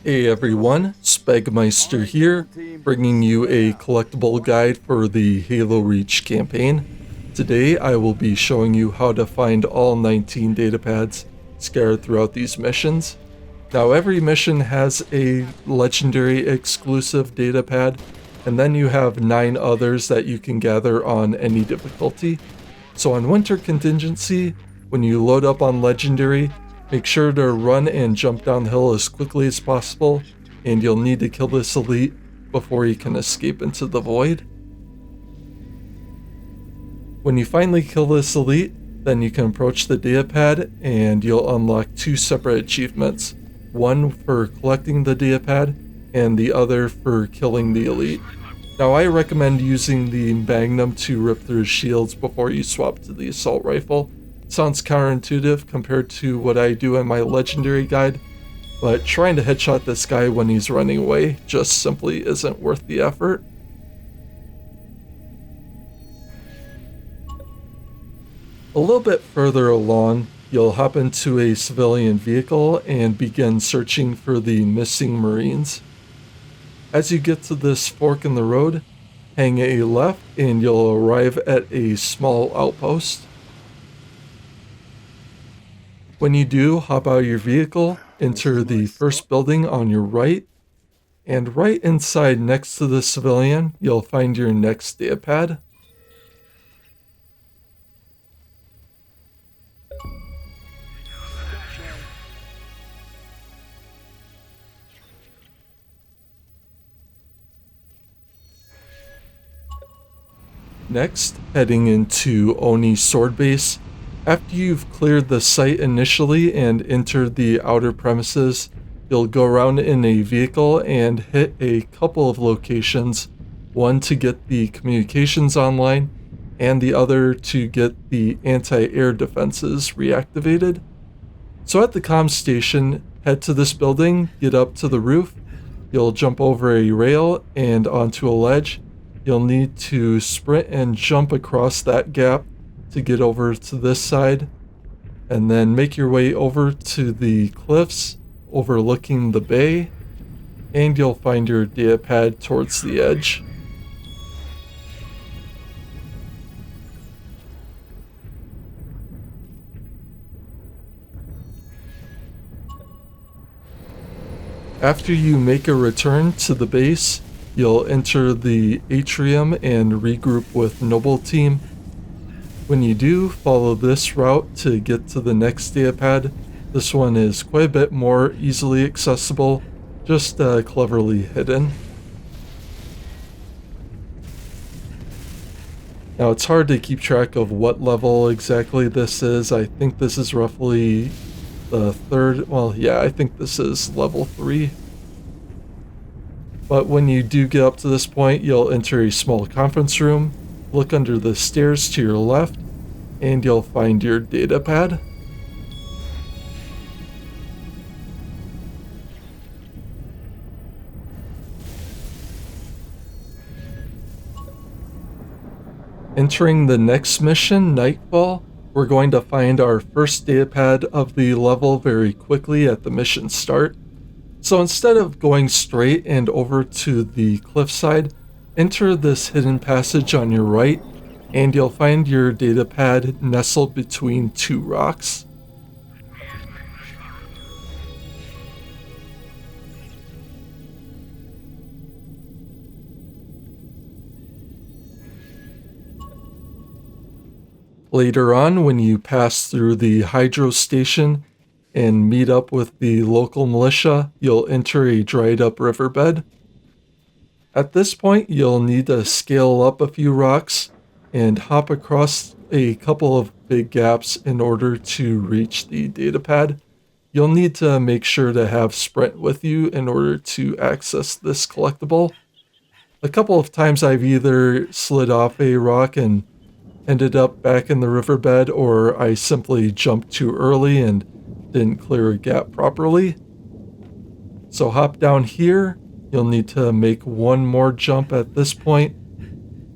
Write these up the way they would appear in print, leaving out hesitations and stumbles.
Hey everyone, Spagmeister here, bringing you a collectible guide for the Halo Reach campaign. Today I will be showing you how to find all 19 datapads scattered throughout these missions. Now every mission has a legendary exclusive datapad, and then you have 9 others that you can gather on any difficulty. So on Winter Contingency, when you load up on Legendary, make sure to run and jump downhill as quickly as possible, and you'll need to kill this elite before you can escape into the void. When you finally kill this elite, then you can approach the datapad and you'll unlock 2 separate achievements, one for collecting the datapad and the other for killing the elite. Now I recommend using the Magnum to rip through shields before you swap to the assault rifle. Sounds counterintuitive compared to what I do in my legendary guide, but trying to headshot this guy when he's running away just simply isn't worth the effort. A little bit further along, you'll hop into a civilian vehicle and begin searching for the missing Marines. As you get to this fork in the road, hang a left and you'll arrive at a small outpost. When you do, hop out of your vehicle, enter the first building on your right, and right inside next to the civilian, you'll find your next datapad. Next, heading into Oni's sword base. After you've cleared the site initially and entered the outer premises, you'll go around in a vehicle and hit a couple of locations, one to get the communications online, and the other to get the anti-air defenses reactivated. So at the comm station, head to this building, get up to the roof, you'll jump over a rail and onto a ledge. You'll need to sprint and jump across that gap to get over to this side, and then make your way over to the cliffs overlooking the bay, and you'll find your datapad towards the edge. After you make a return to the base, you'll enter the atrium and regroup with Noble Team. When you do, follow this route to get to the next datapad. This one is quite a bit more easily accessible, just cleverly hidden. Now it's hard to keep track of what level exactly this is. I think this is roughly the third, I think this is level 3. But when you do get up to this point, you'll enter a small conference room, look under the stairs to your left, and you'll find your datapad. Entering the next mission, Nightfall, we're going to find our first datapad of the level very quickly at the mission start. So instead of going straight and over to the cliffside, enter this hidden passage on your right, and you'll find your datapad nestled between 2 rocks. Later on, when you pass through the hydro station and meet up with the local militia, you'll enter a dried up riverbed. At this point, you'll need to scale up a few rocks and hop across a couple of big gaps in order to reach the datapad. You'll need to make sure to have Sprint with you in order to access this collectible. A couple of times I've either slid off a rock and ended up back in the riverbed, or I simply jumped too early and didn't clear a gap properly. So hop down here. You'll need to make one more jump at this point.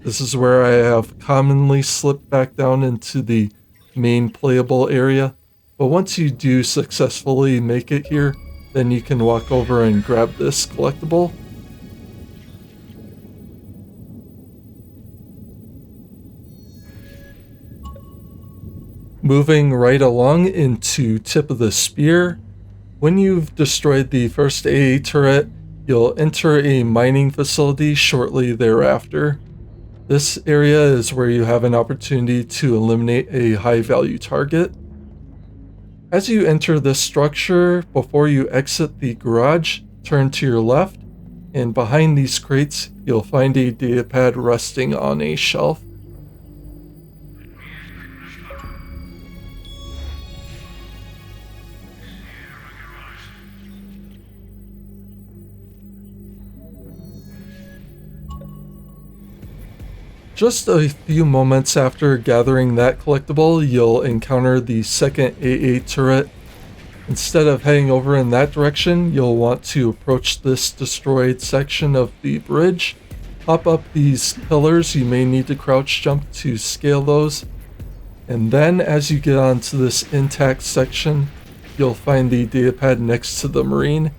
This is where I have commonly slipped back down into the main playable area, but once you do successfully make it here, then you can walk over and grab this collectible. Moving right along into Tip of the Spear, when you've destroyed the first AA turret, you'll enter a mining facility shortly thereafter. This area is where you have an opportunity to eliminate a high-value target. As you enter this structure, before you exit the garage, turn to your left, and behind these crates, you'll find a datapad resting on a shelf. Just a few moments after gathering that collectible, you'll encounter the second AA turret. Instead of heading over in that direction, you'll want to approach this destroyed section of the bridge. Hop up these pillars, you may need to crouch jump to scale those. And then as you get onto this intact section, you'll find the datapad next to the Marine.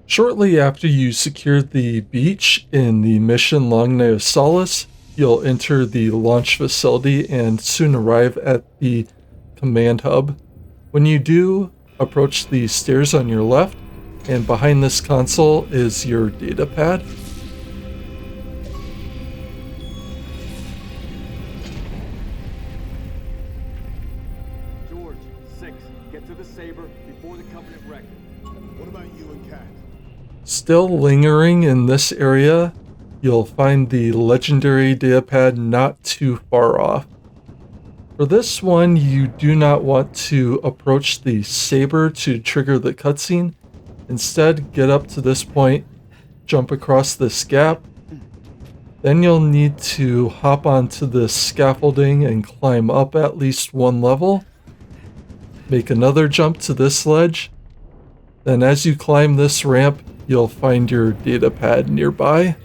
Shortly after you secure the beach in the mission Long Night of Solace, you'll enter the launch facility and soon arrive at the command hub. When you do, approach the stairs on your left, and behind this console is your datapad. George, 6, get to the Saber before the Covenant wreck. What about you and Kat? Still lingering in this area, you'll find the legendary datapad not too far off. For this one, you do not want to approach the Saber to trigger the cutscene. Instead, get up to this point, jump across this gap. Then you'll need to hop onto this scaffolding and climb up at least one level. Make another jump to this ledge. Then as you climb this ramp, you'll find your datapad nearby.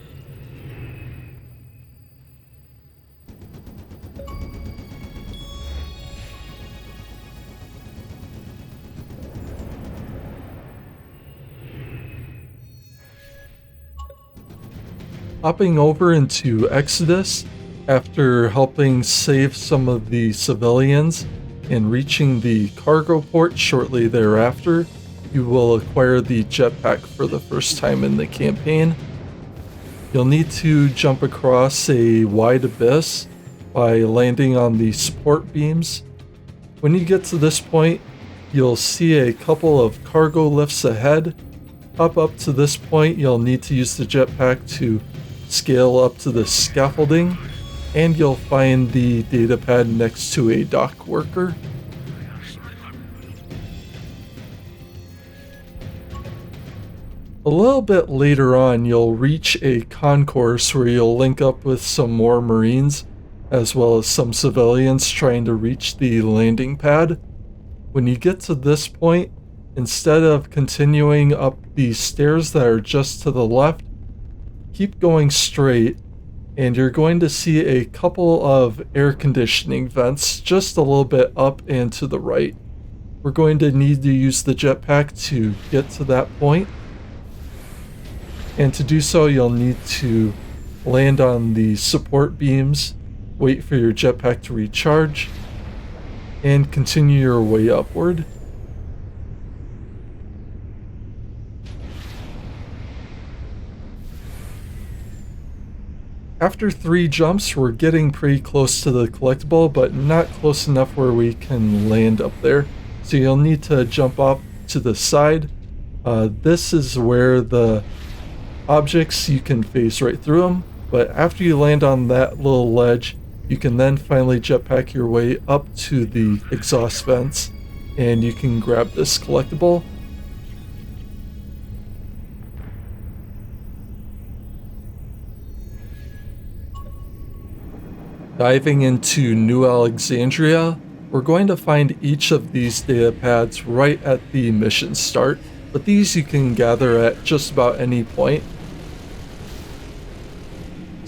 Hopping over into Exodus, after helping save some of the civilians and reaching the cargo port shortly thereafter, you will acquire the jetpack for the first time in the campaign. You'll need to jump across a wide abyss by landing on the support beams. When you get to this point, you'll see a couple of cargo lifts ahead. Hop up to this point, you'll need to use the jetpack to scale up to the scaffolding, and you'll find the datapad next to a dock worker. A little bit later on, you'll reach a concourse where you'll link up with some more Marines, as well as some civilians trying to reach the landing pad. When you get to this point, instead of continuing up the stairs that are just to the left, keep going straight, and you're going to see a couple of air conditioning vents just a little bit up and to the right. We're going to need to use the jetpack to get to that point. And to do so, you'll need to land on the support beams, wait for your jetpack to recharge, and continue your way upward. After 3 jumps, we're getting pretty close to the collectible, but not close enough where we can land up there. So you'll need to jump up to the side. This is where the objects, you can phase right through them, but after you land on that little ledge, you can then finally jetpack your way up to the exhaust vents, and you can grab this collectible. Diving into New Alexandria, we're going to find each of these datapads right at the mission start, but these you can gather at just about any point.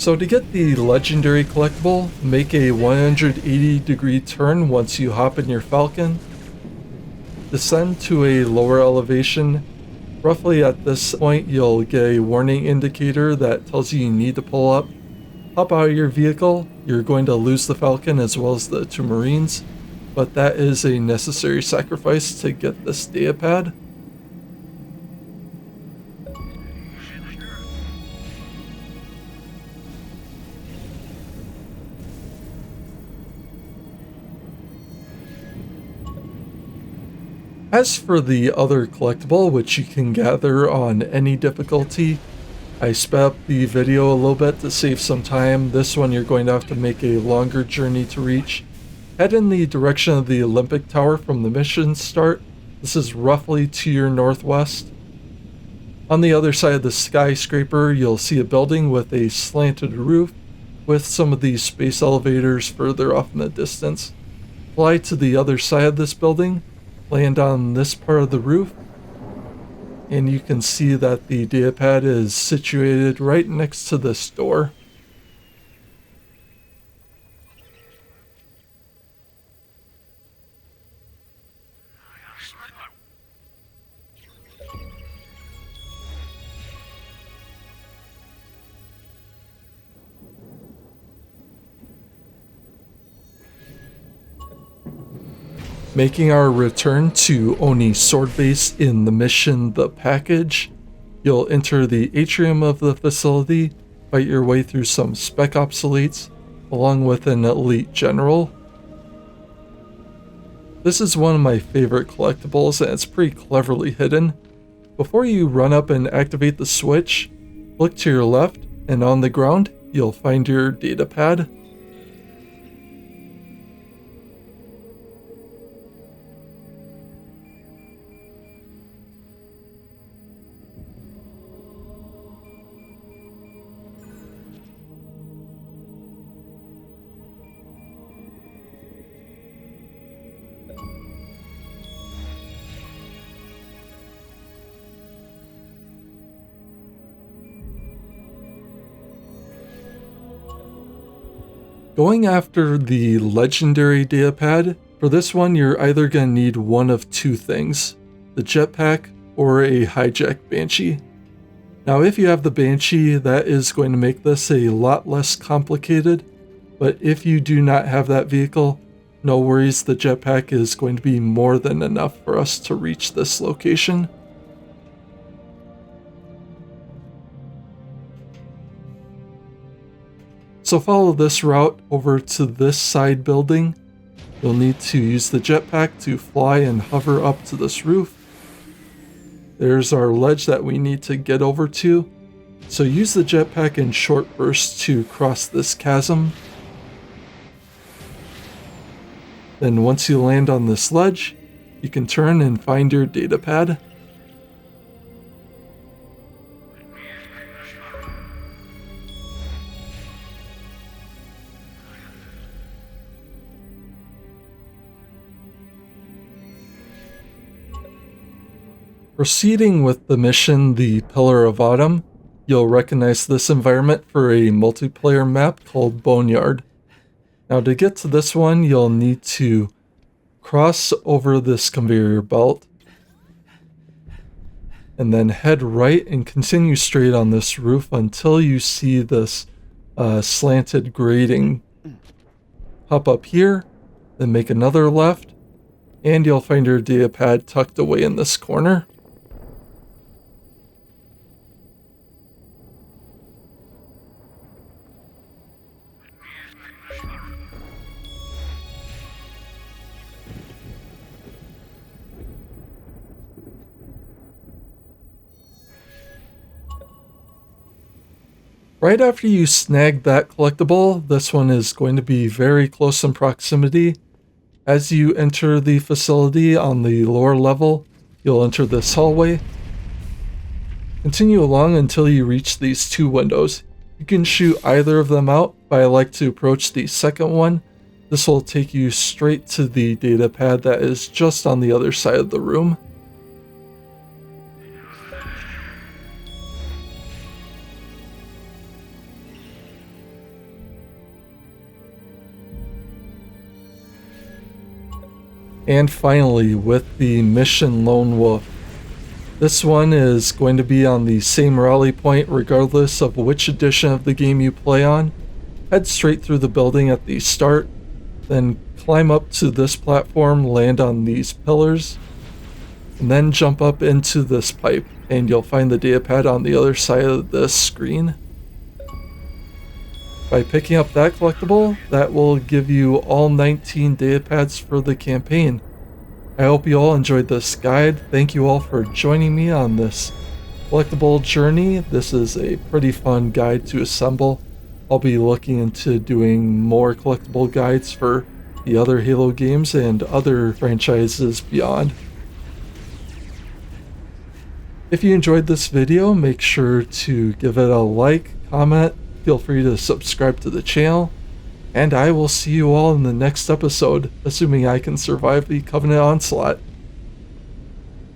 So to get the legendary collectible, make a 180-degree turn once you hop in your Falcon. Descend to a lower elevation. Roughly at this point, you'll get a warning indicator that tells you need to pull up. Hop out of your vehicle. You're going to lose the Falcon as well as the 2 Marines, but that is a necessary sacrifice to get this data pad. As for the other collectible, which you can gather on any difficulty, I sped up the video a little bit to save some time. This one you're going to have to make a longer journey to reach. Head in the direction of the Olympic Tower from the mission start. This is roughly to your northwest. On the other side of the skyscraper, you'll see a building with a slanted roof with some of these space elevators further off in the distance. Fly to the other side of this building. Land on this part of the roof, and you can see that the data pad is situated right next to this door. Making our return to Oni's sword base in the mission The Package, you'll enter the atrium of the facility, fight your way through some spec obsoletes, along with an elite general. This is one of my favorite collectibles and it's pretty cleverly hidden. Before you run up and activate the switch, look to your left and on the ground you'll find your data pad. Going after the legendary data pad, for this one you're either going to need one of 2 things, the jetpack or a hijacked Banshee. Now if you have the Banshee, that is going to make this a lot less complicated, but if you do not have that vehicle, no worries, the jetpack is going to be more than enough for us to reach this location. So follow this route over to this side building. You'll need to use the jetpack to fly and hover up to this roof. There's our ledge that we need to get over to. So use the jetpack in short bursts to cross this chasm. Then once you land on this ledge, you can turn and find your data pad. Proceeding with the mission, the Pillar of Autumn, you'll recognize this environment for a multiplayer map called Boneyard. Now to get to this one, you'll need to cross over this conveyor belt and then head right and continue straight on this roof until you see this slanted grating. Hop up here, then make another left, and you'll find your data pad tucked away in this corner. Right after you snag that collectible, this one is going to be very close in proximity. As you enter the facility on the lower level, you'll enter this hallway. Continue along until you reach these 2 windows. You can shoot either of them out, but I like to approach the second one. This will take you straight to the data pad that is just on the other side of the room. And finally, with the Mission Lone Wolf. This one is going to be on the same rally point regardless of which edition of the game you play on. Head straight through the building at the start, then climb up to this platform, land on these pillars, and then jump up into this pipe, and you'll find the datapad on the other side of this screen. By picking up that collectible, that will give you all 19 datapads for the campaign. I hope you all enjoyed this guide. Thank you all for joining me on this collectible journey. This is a pretty fun guide to assemble. I'll be looking into doing more collectible guides for the other Halo games and other franchises beyond. If you enjoyed this video, make sure to give it a like, comment, feel free to subscribe to the channel, and I will see you all in the next episode, assuming I can survive the Covenant onslaught.